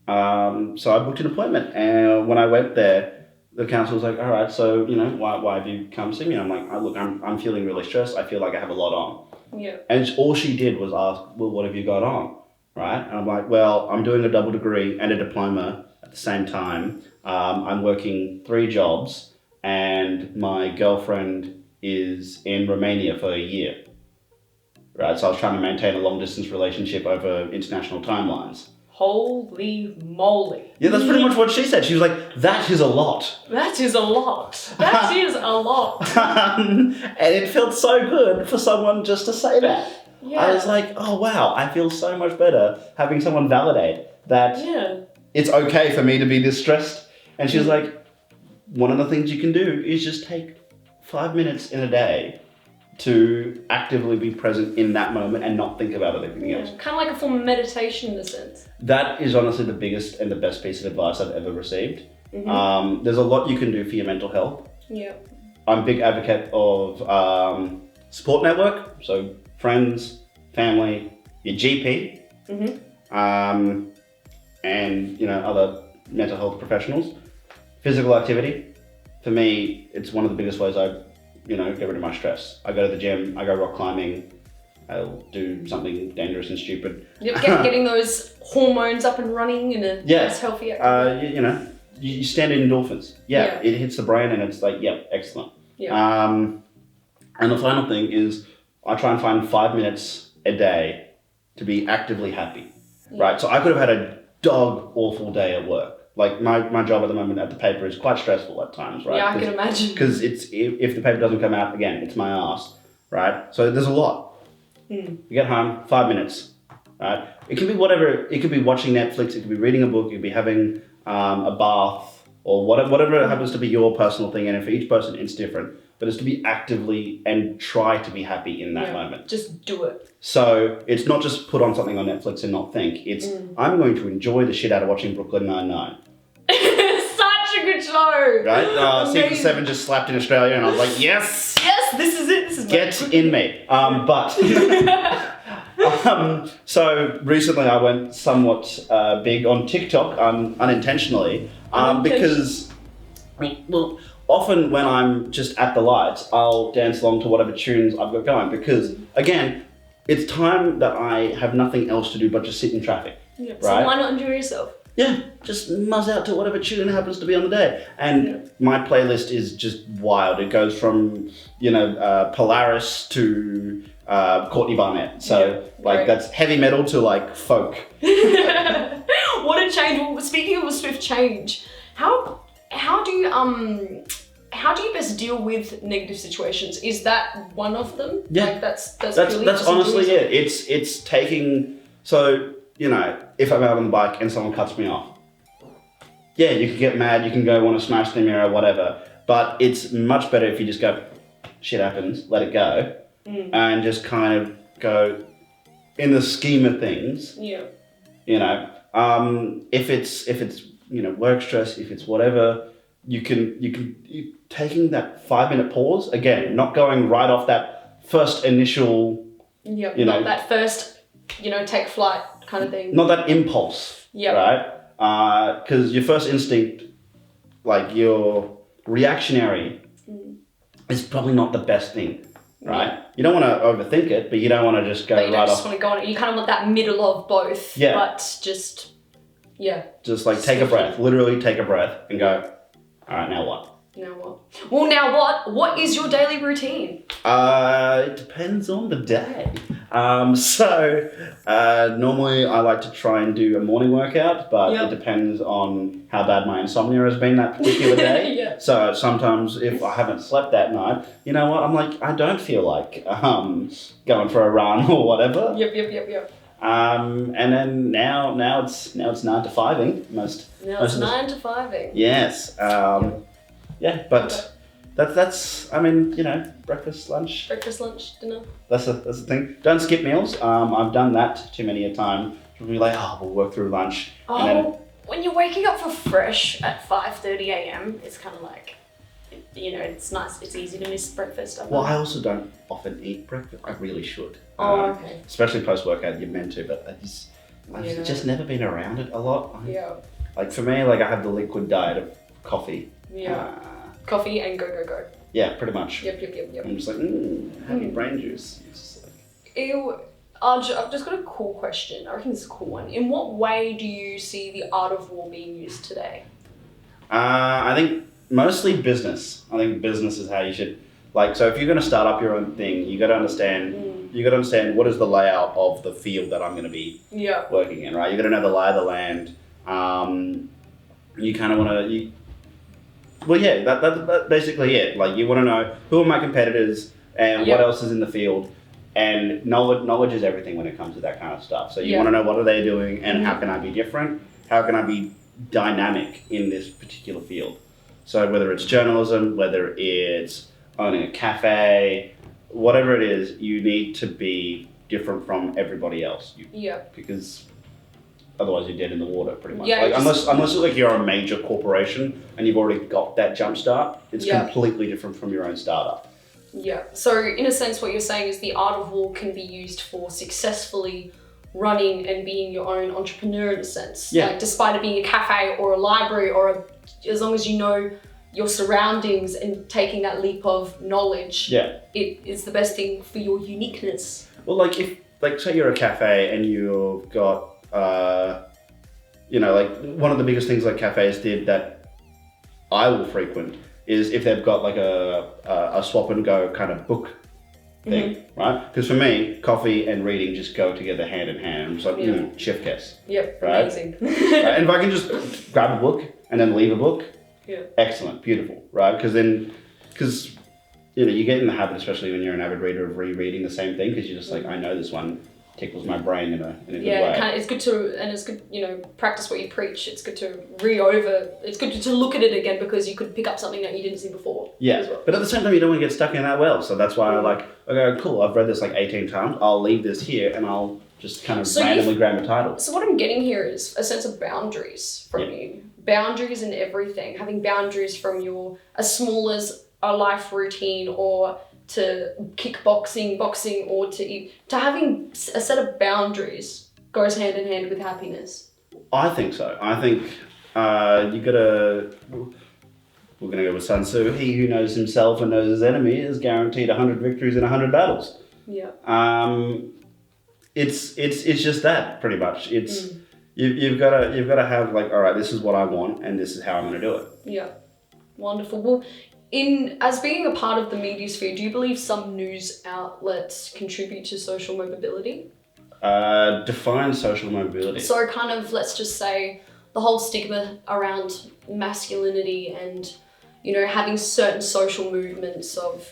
So I booked an appointment, and when I went there, the counsellor was like, all right, so, you know, why have you come see me? I'm like, look, I'm feeling really stressed. I feel like I have a lot on. Yeah. And all she did was ask, well, what have you got on? Right? And I'm like, well, I'm doing a double degree and a diploma at the same time. I'm working 3 jobs, and my girlfriend is in Romania for a year. Right? So I was trying to maintain a long distance relationship over international timelines. Holy moly. Yeah, that's pretty much what she said. She was like, that is a lot. That is a lot. That is a lot. And it felt so good for someone just to say that. Yeah. I was like, oh wow, I feel so much better having someone validate that it's okay for me to be this stressed. And she was like, one of the things you can do is just take 5 minutes in a day to actively be present in that moment and not think about anything else. Kind of like a form of meditation in a sense. That is honestly the biggest and the best piece of advice I've ever received. There's a lot you can do for your mental health. Yeah. I'm a big advocate of support network, so friends, family, your GP, and, you know, other mental health professionals. Physical activity, for me, it's one of the biggest ways I, you know, get rid of my stress. I go to the gym, I go rock climbing, I'll do something dangerous and stupid. Yep, getting those hormones up and running in a nice healthy activity. You know, you stand in endorphins. It hits the brain and it's like, excellent. Yeah. And the final thing is I try and find 5 minutes a day to be actively happy, right? So I could have had a dog awful day at work. Like my job at the moment at the paper is quite stressful at times, right? Yeah, I can imagine. Because if the paper doesn't come out, again, it's my ass, right? So there's a lot. You get home, 5 minutes, right? It can be whatever. It could be watching Netflix. It could be reading a book. It could be having a bath, or whatever happens to be your personal thing. And for each person, it's different. But it's to be actively and try to be happy in that moment. Just do it. So it's not just put on something on Netflix and not think. It's I'm going to enjoy the shit out of watching Brooklyn Nine-Nine. Such a good show. Right? Season 7 just slapped in Australia, and I was like, yes! Yes, this is it. This is Get in me. So recently I went somewhat big on TikTok unintentionally because, well, often when I'm just at the lights, I'll dance along to whatever tunes I've got going because, again, it's time that I have nothing else to do but just sit in traffic. Yeah. Right? So why not enjoy yourself? Yeah, just muzz out to whatever tune happens to be on the day. And my playlist is just wild. It goes from, you know, Polaris to Courtney Barnett. So, that's heavy metal to, like, folk. What a change. Well, speaking of a swift change, how do you best deal with negative situations? Is that one of them? Yeah. Like that's honestly it. It's taking, so, you know, if I'm out on the bike and someone cuts me off, yeah, you can get mad, you can go want to smash the mirror, whatever. But it's much better if you just go, shit happens, let it go, and just kind of go, in the scheme of things, you know, if it's you know, work stress, if it's whatever, you taking that 5 minute pause, again, not going right off that first initial, you know, not that first, you know, take flight kind of thing. Not that impulse, right? Because your first instinct, like your reactionary, is probably not the best thing. right? You don't want to overthink it, but you don't want to just go but you don't right just off. want to go on it. You kind of want that middle of both. Yeah. But just, yeah. Just like take a breath, literally take a breath and go, all right, now what? Now what? Well, now what? What is your daily routine? It depends on the day. Normally I like to try and do a morning workout, but it depends on how bad my insomnia has been that particular day. Yeah. So sometimes if I haven't slept that night, you know what? I'm like, I don't feel like going for a run or whatever. Yep. And then now it's 9 to 5ing most. Now it's 9 to 5ing. Yes. Yeah, but that's I mean, you know, breakfast, lunch, dinner. That's the thing. Don't skip meals. I've done that too many a time. We'll be like, we'll work through lunch. Oh, and then, when you're waking up for fresh at 5:30 a.m, it's kind of like, you know, it's nice. It's easy to miss breakfast. Well, I also don't often eat breakfast. I really should. Okay. Especially post-workout, you're meant to, but I've just never been around it a lot. Like for me, like I have the liquid diet of coffee. Yeah. Coffee and go. Yeah, pretty much. Yep. I'm just like, having brain juice. It's just like... Ew. Arj, I've just got a cool question. I reckon it's a cool one. In what way do you see the art of war being used today? I think mostly business. I think business is how you should, like, so if you're going to start up your own thing, you got to understand what is the layout of the field that I'm going to be working in, right? You got to know the lay of the land. You kind of want to, that's basically it. Like you want to know who are my competitors and what else is in the field. And knowledge is everything when it comes to that kind of stuff. So you want to know what are they doing and how can I be different? How can I be dynamic in this particular field? So whether it's journalism, whether it's owning a cafe, whatever it is, you need to be different from everybody else. Because otherwise you're dead in the water pretty much. Unless like you're a major corporation and you've already got that jump start, it's completely different from your own startup. Yeah. So in a sense, what you're saying is the art of war can be used for successfully running and being your own entrepreneur in a sense. Yeah. Like despite it being a cafe or a library as long as you know your surroundings and taking that leap of knowledge, it is the best thing for your uniqueness. Well, like if, like say you're a cafe and you've got, like one of the biggest things like cafes did that I will frequent is if they've got like a swap and go kind of book thing, right? Because for me, coffee and reading just go together hand in hand. I'm just like, chef kiss. Yep, right? Amazing. Right? And if I can just grab a book and then leave a book, excellent, beautiful, right? Because you get in the habit, especially when you're an avid reader, of rereading the same thing because you're just like, I know this one tickles my brain in a good way. It's good to, practice what you preach. It's good to it's good to look at it again because you could pick up something that you didn't see before. Yeah, but at the same time, you don't want to get stuck in that well. So that's why I like, okay, cool, I've read this like 18 times. I'll leave this here and I'll just kind of randomly grab a title. So what I'm getting here is a sense of boundaries from you. Boundaries in everything. Having boundaries from as small as a life routine or to kickboxing, boxing, or to having a set of boundaries goes hand in hand with happiness. I think so. I think we're going to go with Sun Tzu. He who knows himself and knows his enemy is guaranteed 100 victories in 100 battles. Yeah. It's just that pretty much. It's you've got to have like, all right, this is what I want and this is how I'm going to do it. Yeah. Wonderful. Well, as being a part of the media sphere, do you believe some news outlets contribute to social mobility? Define social mobility. So kind of, let's just say, the whole stigma around masculinity and, having certain social movements of,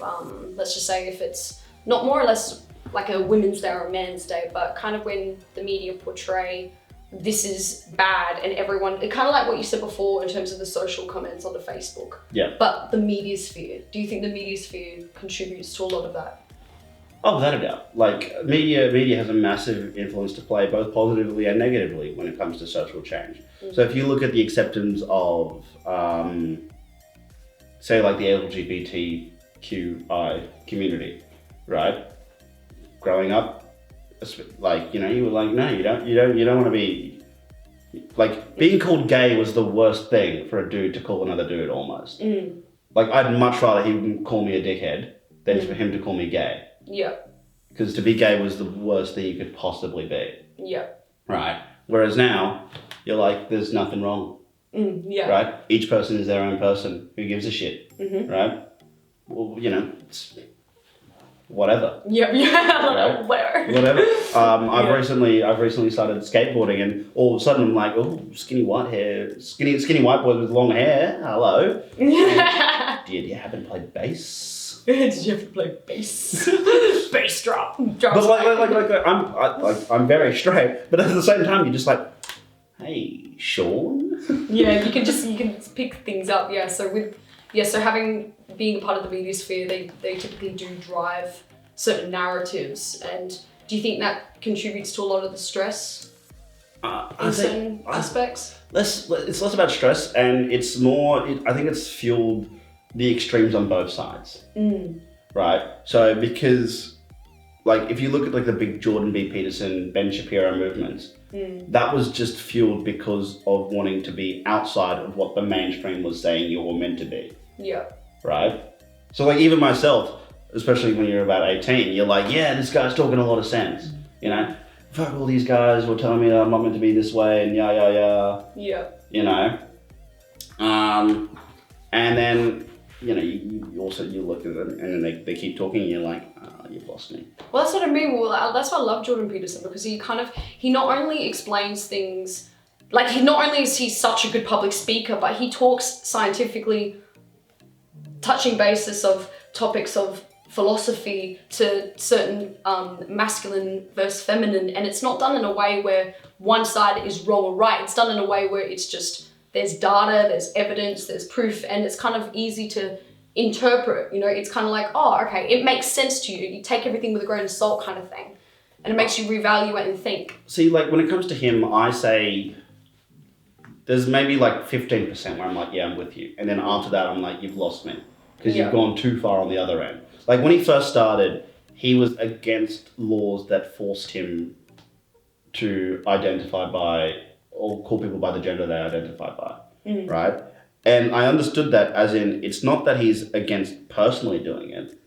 let's just say if it's not more or less like a women's day or a man's day, but kind of when the media portray this is bad and everyone, kind of like what you said before in terms of the social comments on the Facebook. Yeah. But the media sphere, do you think the media sphere contributes to a lot of that? Oh, without a doubt. Like media has a massive influence to play both positively and negatively when it comes to social change. So if you look at the acceptance of, say like the LGBTQI community, right? Growing up, like, you were like, no, you don't want to be, like, being called gay was the worst thing for a dude to call another dude almost. Like, I'd much rather he call me a dickhead than for him to call me gay. Yeah. Because to be gay was the worst thing you could possibly be. Yeah. Right? Whereas now, you're like, there's nothing wrong. Yeah. Right? Each person is their own person. Who gives a shit? Right? Well, you know, it's whatever. Yep. Yeah. Right? Whatever. I've recently started skateboarding, and all of a sudden I'm like, oh, skinny white hair, skinny white boys with long hair. Hello. Did you happen to play bass? Did you ever play bass? Bass drop. But I'm very straight, but at the same time you're just like, hey, Sean. Yeah, you can pick things up. Yeah, so being a part of the media sphere, they typically do drive certain narratives. And do you think that contributes to a lot of the stress in certain aspects? It's less about stress, and it's more. I think it's fueled the extremes on both sides. Right. So because, like, if you look at like the big Jordan B. Peterson, Ben Shapiro movements, that was just fueled because of wanting to be outside of what the mainstream was saying you were meant to be. Yeah. Right? So like even myself, especially when you're about 18, you're like, yeah, this guy's talking a lot of sense. You know? Fuck all these guys were telling me that I'm not meant to be this way and yeah. Yeah. You know? And then, you know, you look at them and then they keep talking and you're like, oh, you've lost me. Well, that's what I mean. Well, that's why I love Jordan Peterson, because he not only explains things, like not only is he such a good public speaker, but he talks scientifically, touching basis of topics of philosophy to certain masculine versus feminine, and it's not done in a way where one side is wrong or right. It's done in a way where it's just, there's data, there's evidence, there's proof, and it's kind of easy to interpret. You know, it's kind of like, oh, okay, it makes sense to you. You take everything with a grain of salt kind of thing, and it makes you reevaluate and think. See, like when it comes to him, I say there's maybe like 15% where I'm like, yeah, I'm with you. And then after that, I'm like, you've lost me. Because you've gone too far on the other end. Like when he first started, he was against laws that forced him to identify by, or call people by the gender they identify by, right? And I understood that as in, it's not that he's against personally doing it,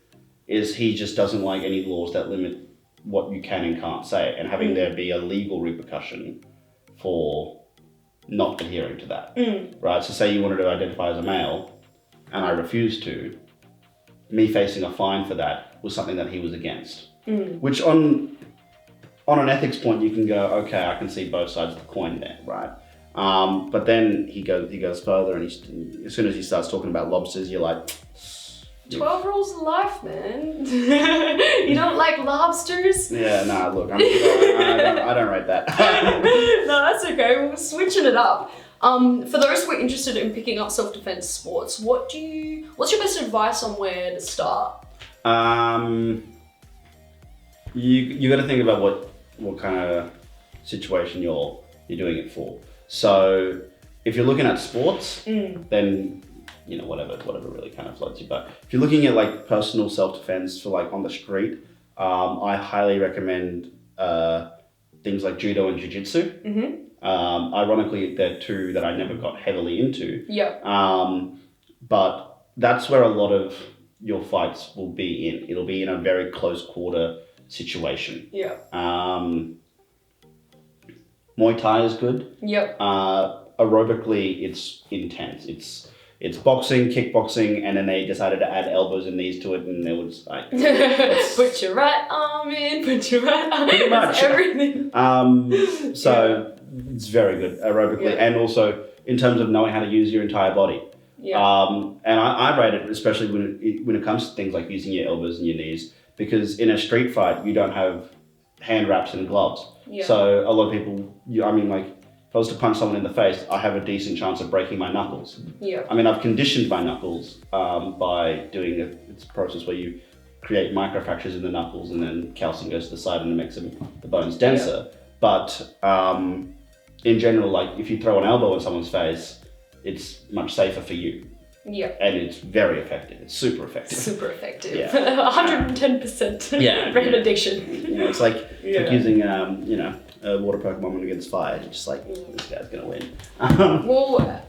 is he just doesn't like any laws that limit what you can and can't say, and having there be a legal repercussion for not adhering to that, right? So say you wanted to identify as a male, and I refused to, me facing a fine for that was something that he was against. Which on an ethics point, you can go, okay, I can see both sides of the coin there, right? But then he goes further, and as soon as he starts talking about lobsters, you're like, 12 rules of life, man. You don't like lobsters? Yeah, nah, look, I don't rate that. No, that's okay. We're switching it up. For those who are interested in picking up self-defense sports, what's your best advice on where to start? You got to think about what kind of situation you're doing it for. So if you're looking at sports, then you know whatever really kind of floats you. But if you're looking at like personal self-defense for like on the street, I highly recommend things like judo and jiu-jitsu. Ironically, they're two that I never got heavily into. Yeah. But that's where a lot of your fights will be in. It'll be in a very close quarter situation. Yeah. Muay Thai is good. Yep. Aerobically, it's intense. It's boxing, kickboxing, and then they decided to add elbows and knees to it, and they were just like, put your right arm in, put your right arm in. Pretty much. Everything. So it's very good aerobically, and also in terms of knowing how to use your entire body. Yeah. And I rate it, especially when it comes to things like using your elbows and your knees, because in a street fight, you don't have hand wraps and gloves. Yeah. So a lot of people, if I was to punch someone in the face, I have a decent chance of breaking my knuckles. Yeah. I mean, I've conditioned my knuckles by doing it's a process where you create microfractures in the knuckles, and then calcium goes to the side and it makes the bones denser. Yeah. But in general, like if you throw an elbow in someone's face, it's much safer for you. Yeah. And it's very effective. It's super effective. Super effective. Yeah. 110%. Yeah. Brain addiction. It's like using a water Pokemon against fire. It's just like, this guy's gonna win. Well,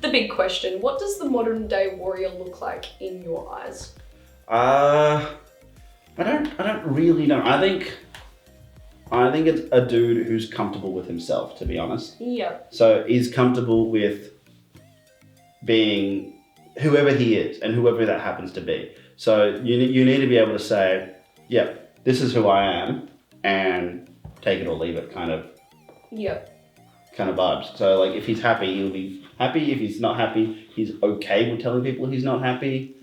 the big question, what does the modern day warrior look like in your eyes? I don't really know. I think it's a dude who's comfortable with himself, to be honest. Yeah. So he's comfortable with being whoever he is and whoever that happens to be. So you need to be able to say, yeah, this is who I am, and take it or leave it kind of vibes. So like if he's happy, he'll be happy. If he's not happy, he's okay with telling people he's not happy.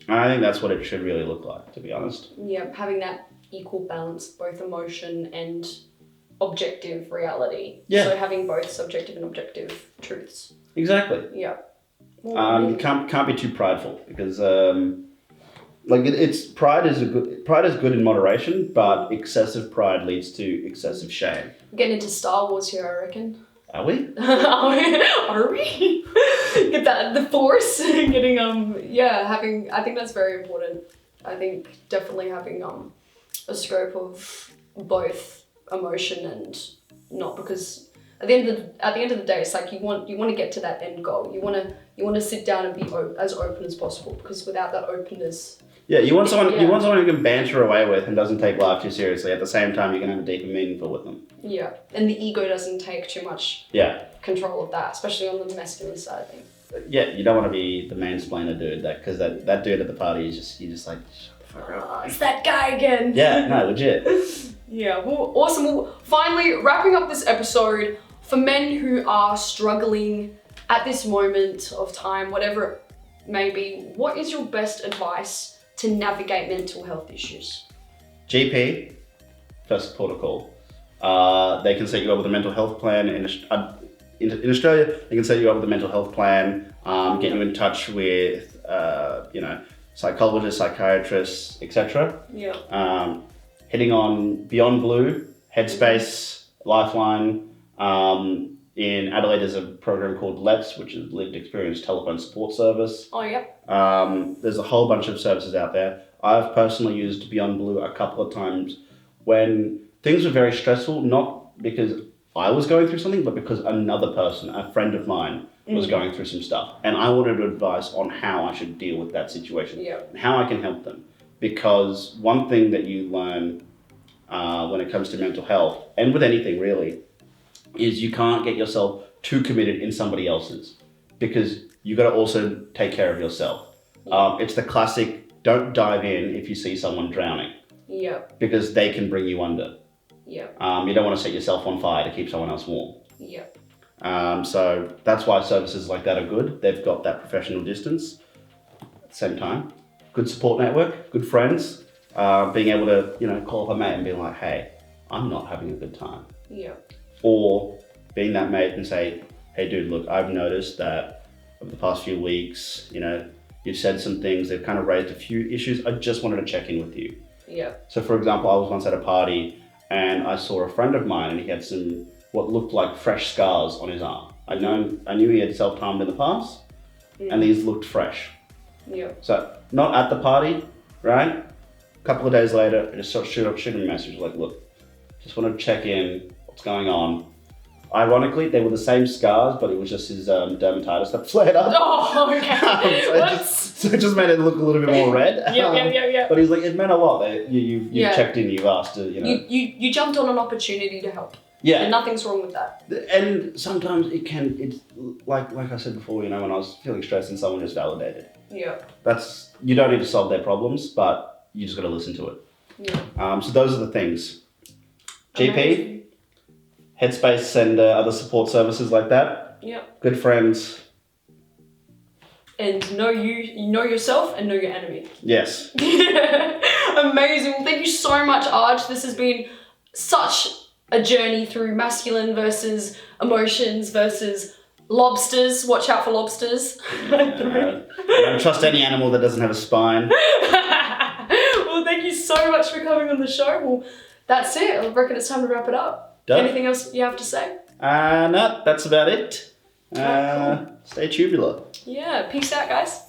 I think that's what it should really look like, to be honest. Yeah, having that equal balance, both emotion and objective reality. Yeah. So having both subjective and objective truths. Exactly. Yeah. You can't be too prideful, because pride is good in moderation, but excessive pride leads to excessive shame. Getting into Star Wars here, I reckon. Are we? Are we? Get that, the Force, getting I think that's very important. I think definitely having a scope of both emotion and not, because at the end of the day, it's like you want to get to that end goal. You want to sit down and be as open as possible, because without that openness. Yeah, you want someone who can banter away with and doesn't take life too seriously. At the same time, you can have a deep and meaningful with them. Yeah, and the ego doesn't take too much control of that, especially on the masculine side of things. Yeah, you don't want to be the mansplainer dude, because that dude at the party is just like, shut the fuck up. Oh, it's that guy again. Yeah, no, legit. Yeah, well, awesome. Well, finally, wrapping up this episode, for men who are struggling at this moment of time, whatever it may be, what is your best advice to navigate mental health issues? GP, first protocol. They can set you up with a mental health plan. In Australia, they can set you up with a mental health plan, get you in touch with, psychologists, psychiatrists, etc. Yeah. Hitting on Beyond Blue, Headspace, Lifeline. In Adelaide, there's a program called LETS, which is Lived Experience Telephone Support Service. Oh, yeah. There's a whole bunch of services out there. I've personally used Beyond Blue a couple of times when things were very stressful, not because I was going through something, but because another person, a friend of mine, was going through some stuff. And I wanted advice on how I should deal with that situation, and how I can help them. Because one thing that you learn when it comes to mental health, and with anything really, is you can't get yourself too committed in somebody else's, because you got to also take care of yourself. It's the classic, don't dive in if you see someone drowning. Yeah. Because they can bring you under. Yeah. You don't want to set yourself on fire to keep someone else warm. Yeah. So that's why services like that are good. They've got that professional distance. At the same time, good support network, good friends, being able to, call up a mate and be like, hey, I'm not having a good time. Yeah. Or being that mate and say, hey dude, look, I've noticed that over the past few weeks, you've said some things, they've kind of raised a few issues. I just wanted to check in with you. Yeah. So for example, I was once at a party and I saw a friend of mine and he had some, what looked like fresh scars on his arm. I knew he had self-harmed in the past, and these looked fresh. Yeah. So not at the party, right? A couple of days later, I just shoot him a message like, look, just want to check in, what's going on? Ironically, they were the same scars, but it was just his dermatitis that flared up. Oh, okay. So it just made it look a little bit more red. Yeah. But he's like, it meant a lot. You checked in, you asked to, You jumped on an opportunity to help. Yeah. And nothing's wrong with that. And sometimes it's like I said before, when I was feeling stressed and someone just validated. Yeah. You don't need to solve their problems, but you just got to listen to it. Yeah. So those are the things. GP, Headspace, and other support services like that. Yeah. Good friends. And know yourself and know your enemy. Yes. Amazing. Well, thank you so much, Arj. This has been such a journey through masculine versus emotions versus lobsters. Watch out for lobsters. I don't trust any animal that doesn't have a spine. Well, thank you so much for coming on the show. Well, that's it. I reckon it's time to wrap it up. Done. Anything else you have to say? No, that's about it. Cool. Stay tubular. Yeah, peace out, guys.